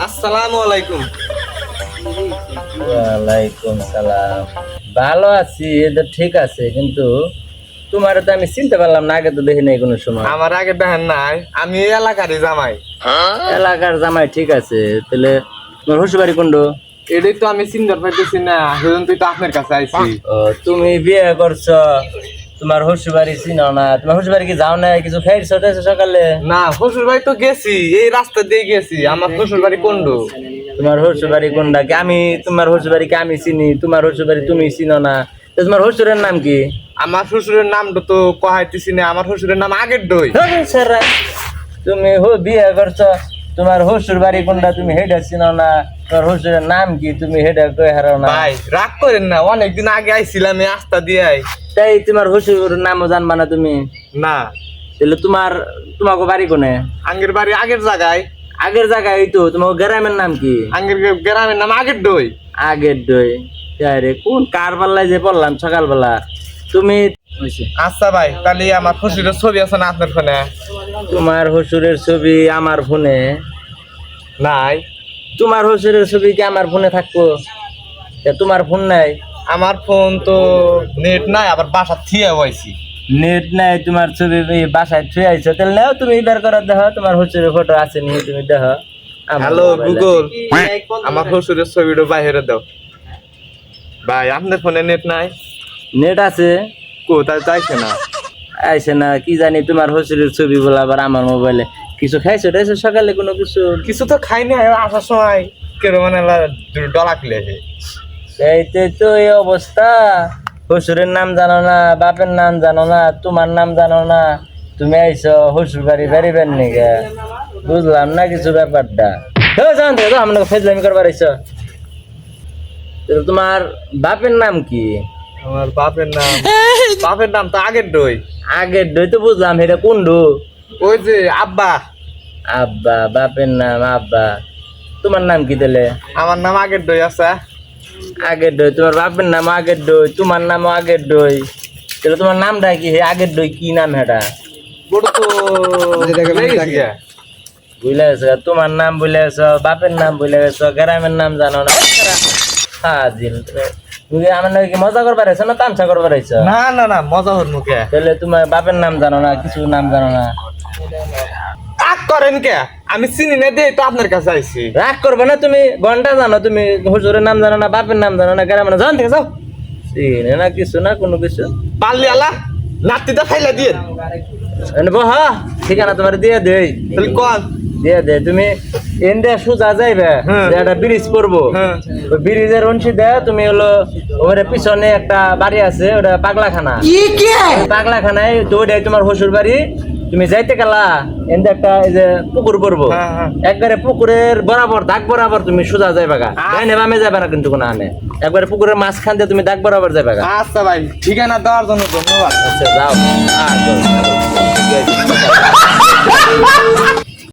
আসসালামু আলাইকুম। ওয়ালাইকুম সালাম। ভালো আছি, এটা ঠিক আছে, কিন্তু তোমার তো আমি চিনতে পারলাম না, আগে তো দেখি নাই কোনো সময়। আমার আগে দেখেন নাই, আমি এই এলাকারই জামাই। এলাকার জামাই ঠিক আছে, তাহলে তোমার শ্বশুর বাড়ি কোন? এটাই তো আমি চিনতে পারতেছি না, সেজন্য তো আপনার কাছে আইছি। ও, তুমি বিয়ে করছো, তোমার শ্বশুর বাড়ি চিনো না? তোমার শ্বশুর বাড়ি কি যাও না? কিছু খাইছো টাইছো সকালে? না, শ্বশুর বাড়ি তো গেছি, এই রাস্তা দিয়ে গেছি। আমার শ্বশুর বাড়ি কোন্ডো। তোমার শ্বশুর বাড়ি কোনটা? কি আমি তোমার শ্বশুর বাড়িকে আমি চিনি, তোমার শ্বশুর বাড়ি তুমি চিনো না? তো তোমার শ্বশুরের নাম কি? আমার শ্বশুরের নামটা তো কহাইতেছি না, আমার শ্বশুরের নাম আগের দই। স্যার, তুমি বিয়ে করছো, তোমার শ্বশুর বাড়ি কোনটা তুমি হেডা চিনো না? তোমার শ্বশুরের নাম কি তুমি হেডা কই হারাও না? ভাই রাগ করেন না, অনেকদিন আগে আইছিলাম এই রাস্তা দিয়ে। তাই তোমার শ্বশুর নামও জানবা না তুমি? না, তাহলে তোমাকে বাড়ি কোনে? আঙ্গের বাড়ি আগের জায়গায়। আগের জায়গায় তো তোমার গ্রামের নাম কি? আঙ্গের গ্রামের নাম আগের দই। আগের দই? আরে কোন কার পাল্লায় যে পড়লাম সকালবেলা। তুমি আচ্ছা ভাই, তাহলে আমার শ্বশুরের ছবি আছে না আপনার ফোনে? তোমার শ্বশুরের ছবি আমার ফোনে নাই। তোমার শ্বশুরের ছবি কি আমার ফোনে থাকবো? তোমার ফোন নাই? আমার ফোন তো নেট নাই, আবার বাসা থিয়ে হয়েছি। নেট নাই, তোমার ছবি বাসায় ছুঁয়ে আইছো, তাহলে নাও তুমি বের করে দেখো, তোমার শ্বশুরের ফটো আছে নি, তুমি দেখো। হ্যালো গুগল, আমার শ্বশুরের ছবিটা বাইরে দাও। ভাই আপনার ফোনে নেট নাই? নেট আছে। কোথায় চাইছে না? আইসে না, কি জানি তোমার শ্বশুরের ছবি বলে আবার আমার মোবাইলে। কিছু খাইছো টাইছো সকালে? কোনো কিছু? কিছু তো খাইনি, আসার সময় কেরো মানে ডলা খেলেছে। এইতে তো এই অবস্থা। শ্বশুরের নাম জানো না, বাপের নাম জানো না, তোমার নাম জানো না, তুমি আইছো শ্বশুর বাড়ি বেরিবেন নিকে? বুঝলাম না কিছু ব্যাপারটা। জান থেকে তো আমরা ফেজলামি করবার আইছো। তোমার বাপের নাম কি? আমার বাপের নাম তো আগের দই। আগের দই তো বুঝলাম, এটা কোন ডো? ওই যে আব্বা। আব্বা, বাপের নাম আব্বা। তোমার নাম কি তাহলে? আমার নাম আগের দই আছে। আগের দই? তোমার বাপের নাম আগের দই, তোমার নাম আগের দই, তাহলে তোমার নামটা কি? হে আগের দই কি নাম? হেটা বড় তো বুঝলে গেছো? তোমার নাম বুঝলে গেছো, বাপের নাম বুঝলে গেছো, গ্রামের নাম জানো না। হাজিল, তুমি আমার নাকি মজা করবার আইছো না তামসা করবার আইছো? না না না, মজা হল মুখে। তাহলে তোমার বাপের নাম জানো না, কিছু নাম জানো না? রাগ করেন কে? আমি চিনি না দিয়ে তো আপনার কাছে আইছি। রাগ করবে না, তুমি ঘন্টা জানো, তুমি হুজুরের নাম জানো না, বাপের নাম জানো না, গ্রামের নাম জানো থেকে যাও। চিনে না কিছু না, কোনো কিছু। পারলি আলা নাতিটা খাইলা দিয়ে। বহ, ঠিকানা তোমার দিয়ে দেই। তাহলে কন দিয়ে দে, তুমি এনদে সোজা যাইবে, হ্যাঁ। একটা ব্রিজ পড়বো, হ্যাঁ। ওই ব্রিজের অংশী দেয়, তুমি হলো ওর পিছনে একটা বাড়ি আছে, ওটা পাগলাখানা। ওই পাগলাখানায় তো ওইটাই তোমার শ্বশুর বাড়ি। তুমি যাইতে গেলা, এনদে একটা এই যে পুকুর পড়বো, হ্যাঁ, হ্যাঁ। একবারে পুকুরের বরাবর দাগ বরাবর তুমি সোজা যাইবা গা, ডাইনে বামে যাবে না কিন্তু কোনো আনে, একবারে পুকুরের মাঝখান দিয়ে তুমি দাগ বরাবর যাইবা গা। আচ্ছা ভাই, ঠিকানা দেওয়ার জন্য ধন্যবাদ। আচ্ছা যাও। আর